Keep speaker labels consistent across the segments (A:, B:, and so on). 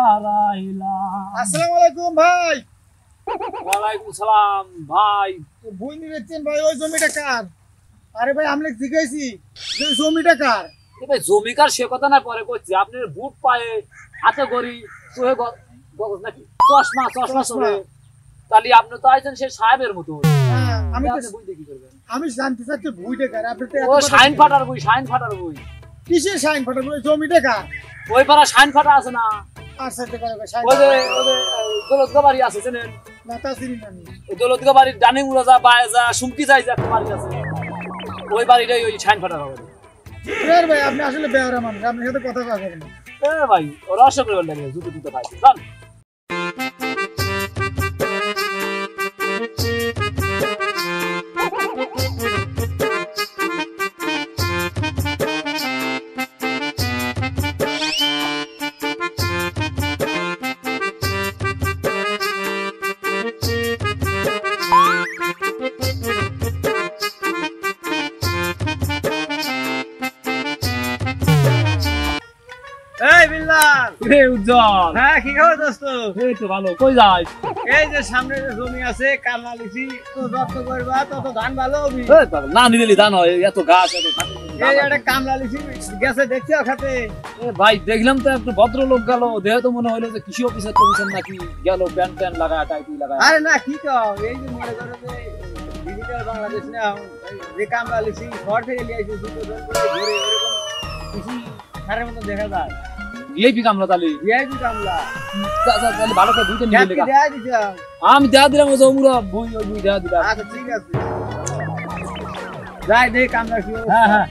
A: হারাইলাম।
B: আসসালামু আলাইকুম ভাই।
A: ওয়ালাইকুম সালাম ভাই।
B: বই নিয়েছেন ভাই, ওই জমিটা কার? আরে ভাই আমি জিজ্ঞাসি যে জমিটা কার?
A: ভাই জমিকার সে কথা না পরে কইছি, আপনার বুট পায়ে হাতে গড়ি তোহে গগজ নাকি চশমা চলে, তাহলে আপনি তো আইছেন সে সাহেবের মতো।
B: আমি তো
A: বুঝতে কি করবেন?
B: আমি জানতে চাচ্ছি বইটা কার? আপনি তো
A: ও শাইন ফাটার বই।
B: কিসের শাইন ফাটা বই? জমিটা কার?
A: ওই পাড়া শাইন ফাটা আছে না,
B: আচ্ছা তো করে শাইন
A: ওই যে দৌলতগা বাড়ি আছে জানেন?
B: না তা চিনি না আমি।
A: ওই দৌলতগা বাড়ির ডানি মুড়া যা বায়ে যা সুমকি যায় যে একটা বাড়ি আছে, ওই বাড়িটাই ওই শাইন ফাটার হবে।
B: এর ভাই আপনি আসলে বেয়ারা মানুষ, আপনার সাথে কথা কওয়া যাবে না।
A: ভাই ওরা আশা করবেন না জুতো দিতে পাই জান।
B: এই বিল্লাল,
A: রে উজ্জ্বল।
B: হ্যাঁ কি খবর দোস্ত?
A: এই তো ভালো। কই যাস?
B: এই যে সামনে যে জমি আছে কামলা লিখি, তো যত্ন করবা তত ধান ভালো হবে।
A: এই বাবা না নিলি ধান হয়, এত গাছ এত
B: এই একটা কামলা লিখি গেছে দেখছি ওখানে।
A: ভাই দেখলাম তো একটু ভদ্রলোক গেল, দেহ তো মনে হইলো যে কৃষি অফিসার টফিসার নাকি গেল, প্যান্ট ট্যান্ট লাগায় টাইপি লাগায়।
B: আরে না কি কও, এই যে মনে করো যে ডিজিটাল বাংলাদেশ না, যে কামলা লিখি ঘর থেকে নিয়ে আসি দুটো জন করে ঘুরে এরকম কৃষি সারের মতো দেখা যায়।
A: ভিআইপি কামলা তালি
B: ভিআইপি কামলা
A: তাহলে ভালো করে দুইটা নিয়ে লেখা।
B: দেয়া দিছাম
A: আমি দেয়া দিলাম ওই জমুরা বই ওই বই দেয়া দিলাম।
B: আচ্ছা ঠিক আছে, যাই দেই কামলা কি।
A: হ্যাঁ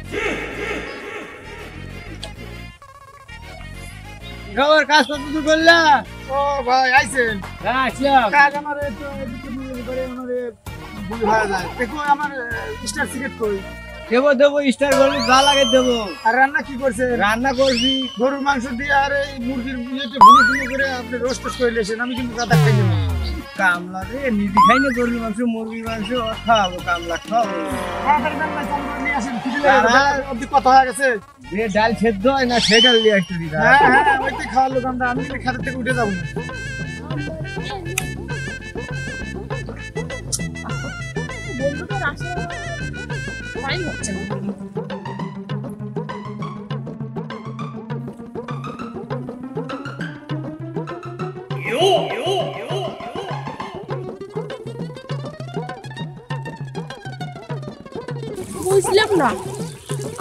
B: গাওয়ার কাজ কত দূর করলা? ও ভাই আইছেন?
A: হ্যাঁ আসলাম।
B: কাজ আমার একটু এদিকে নিয়ে করে আমারে ভুল হয়ে যায়। দেখো আমার স্টার সিগারেট কই দেবো স্টার গলি যা লাগে দেবো। আর রান্না কি করছে? রান্না করছি গরুর মাংস দিয়ে আর এই মুরগির ইয়েতে ভুনি করে আপনি রোস্ট করে লেছেন। আমি কিন্তু গাদা খাই না। কামলা রে নিদি খাই না, গরুর মাংস মুরগির মাংস খাওয়াবো, কামলা খাওয়াবো। কথা হয়ে গেছে যে ডাল সেদ্ধ হয় না সে ডাল দিয়ে একটু দিদা। হ্যাঁ ওইটাই খাওয়ালো আমরা। আমি খাতা থেকে উঠে যাবো না।
C: বন্ধুটার আসা টাইম হচ্ছে না। বুঝলাম না,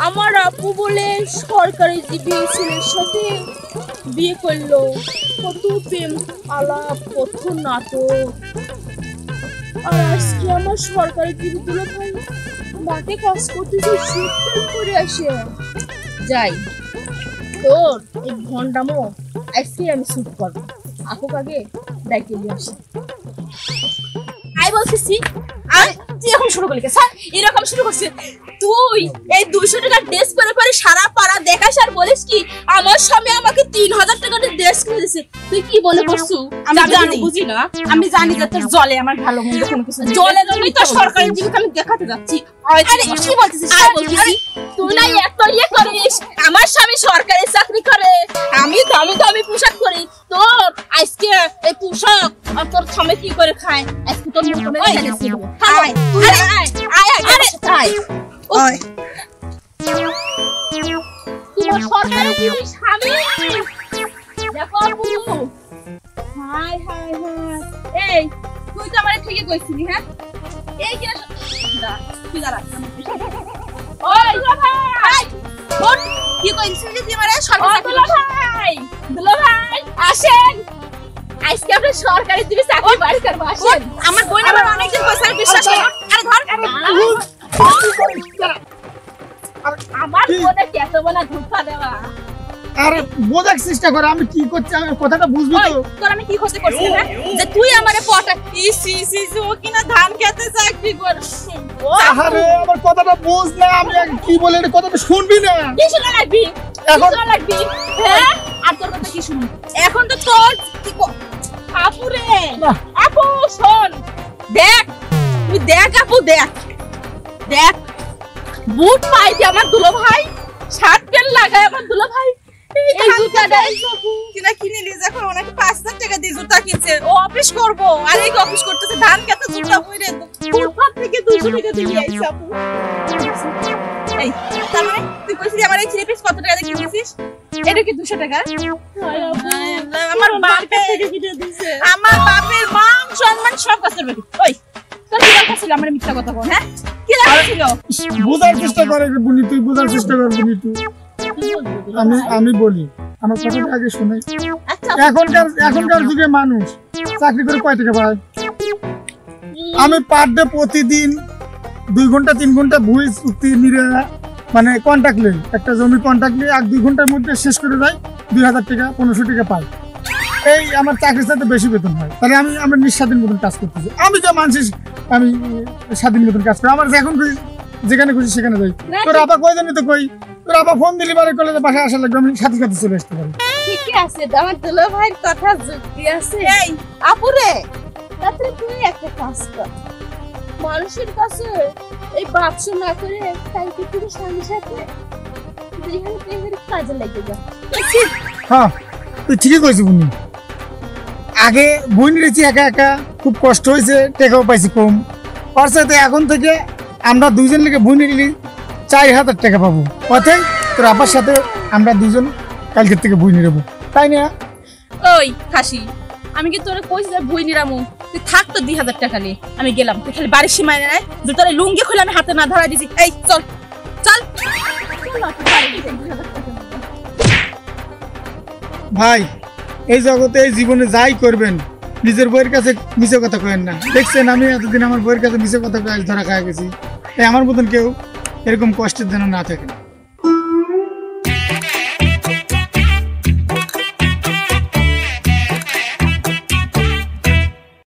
C: আমার আপু বলে সরকারি জীবী ছেলের সাথে বিয়ে করলো, কত প্রেম আলাপ কত নাটক, আর আজকে আমার সরকারি জীবী গুলো ভাই মাঠে কাজ করতে যে শীতকাল করে আসে। যাই তোর এই ঘন্টামো আজকে আমি শুট করবো, আপুক আগে ডাইকে নিয়ে আসি। আই বলতেছি আর তুই এখন শুরু করলি স্যার, এরকম শুরু করছিস তুই? এই 200 টাকার ড্রেস পরে পরে সারা পাড়া দেখাস আর বলিস কি আমার স্বামী আমাকে 3000 টাকার ড্রেস কিনে দিয়েছে। তুই কি বলে করছু? আমি জানি, বুঝি না, আমি জানি যে তোর জলে আমার ভালো মন্দ কোনো কিছু জলে জমি তো সরকারি জীবিকা আমি দেখাতে যাচ্ছি। আরে কি বলছিস? আর বলছিস তুই না এত ইয়ে করিস, আমার স্বামী সরকারি চাকরি করে, আমি দামি দামি পোশাক পরি, তোর আজকে এই পোশাক আর তোর স্বামী কি করে খায় আজকে তোর মুখে মেরে দিছিল। আয় আয় আয় আয় আয় ওই তোমার সরকারি জীবী স্বামী দেখো আপু। হাই হাই হাই, এই তুই তো আমারে ঠিকই কইছিলি। হ্যাঁ এই কি দা তুই দাঁড়া। ওই ভাই ওঠ, কি কইছিস যে তুই আমারে সরকারি দুলা ভাই আসেন, আজকে আপনি সরকারি জীবী চাকরি বাড়ি করব। আসেন, আমার বোন আমার অনেকদিন কইছে বিশ্বাস করো। আরে ধর আমার বোনে কত বড় ধোঁকা দেওয়া।
B: আরে বোঝার চেষ্টা কর আমি কি করছি, আমি কথাটা বুঝবি তো।
C: তোর আমি কি করতে করছি না যে তুই আমারে পটা ইসি ইসি ও কিনা ধান খেতে চাকরি করছ।
B: আরে আমার কথাটা বুঝ না, আমি কি বলে এটা কথাটা শুনবি না।
C: কি শোনা লাগবি? এখন শোনা লাগবি? হ্যাঁ আর তোর কথা কি শুনি? এখন তো তোর আপু রে, আপু শোন, দেখ তুই দেখ আপু, দেখ দেখ বুট পাইছে আমার দুলো ভাই, শার্ট প্যান্ট লাগায় আমার দুলো ভাই, এই জুতা কিনা কিনে নিয়ে যা করে ওনাকে 5000 টাকা দিয়ে জুতা কিনছে ও অফিস করবো আর এই অফিস করতেছে ধান খেতে জুতা পরে ফুটপাত থেকে 200 টাকা দিয়ে আইছে আপু এই তার মানে তুই কইছিস আমার এই থ্রি পিস কত টাকা দিয়ে কিনেছিস এটা কি 200 টাকা আমার বাপের থেকে কিনে দিয়েছে আমার বাপের মান সম্মান সব কাছের বেটি ওই তোর কি দরকার ছিল আমার মিথ্যা কথা বল হ্যাঁ কি লাগছিল
B: বুঝার চেষ্টা করে বুনি, তুই বুঝার চেষ্টা কর বুনি তুই। আমি বলি আমার কথাটা আগে শুনে।
C: আচ্ছা
B: এখনকার যুগে মানুষ চাকরি করে কয় টাকা পায়? আমি পার ডে প্রতিদিন 2 ঘন্টা 3 ঘন্টা ভুই চুক্তি নিয়ে মানে কন্ট্যাক্ট নেই, একটা জমি কন্ট্যাক্ট নিয়ে 1-2 ঘন্টার মধ্যে শেষ করে দেয়, 2000 টাকা 1500 টাকা পাই। এই আমার চাকরির সাথে বেশি বেতন হয়, তাহলে আমি নিঃস্বাধীন মতন কাজ করতেছি। আমি যা মানুষ আমি স্বাধীন মতন কাজ করি, আমার যখন খুশি যেখানে খুশি সেখানে যাই। তোর আপা কই জানি তো কই, তোর আপা ফোন দিলি বারে কলেজে বাসায় আসা লাগবে, আমি সাথে সাথে চলে আসতে পারি।
C: ঠিকই আছে আমার দুলা ভাইয়ের কথা যুক্তি আছে। এই আপুরে তাতে তুই একটা কাজ কর, মানুষের কাছে এই বাক্স না করে কালকে তুই স্বামীর সাথে যেখানে প্রেমের কাজে লেগে যা।
B: হ্যাঁ তুই ঠিকই কইছিস বুনি। আগে বই নিয়েছি একা একা, খুব কষ্ট হয়েছে, টাকাও পাইছি কম। ওর সাথে এখন থেকে আমরা দুইজন লেগে বই নিলি 4000 টাকা পাবো। অতএব তোর আপার সাথে আমরা দুজন কালকের থেকে বই নিয়ে নেবো, তাই না?
C: ওই খাসি আমি কি তোরে কইছি যে বই নিরামু, তুই থাক তো 2000 টাকা নিয়ে আমি গেলাম, তুই খালি বাড়ির সীমায় নাই যে তোরে লুঙ্গি খুলে আমি হাতে না ধরা দিছি। এই চল চল
B: ভাই এই জগতে এই জীবনে যাই করবেন নিজের বইয়ের কাছে মিছে কথা কয়েন না। দেখছেন আমি এতদিন আমার বইয়ের কাছে মিছে কথা ধরা খাওয়া গেছি, তাই আমার মতন কেউ এরকম কষ্টের যেন না থাকে।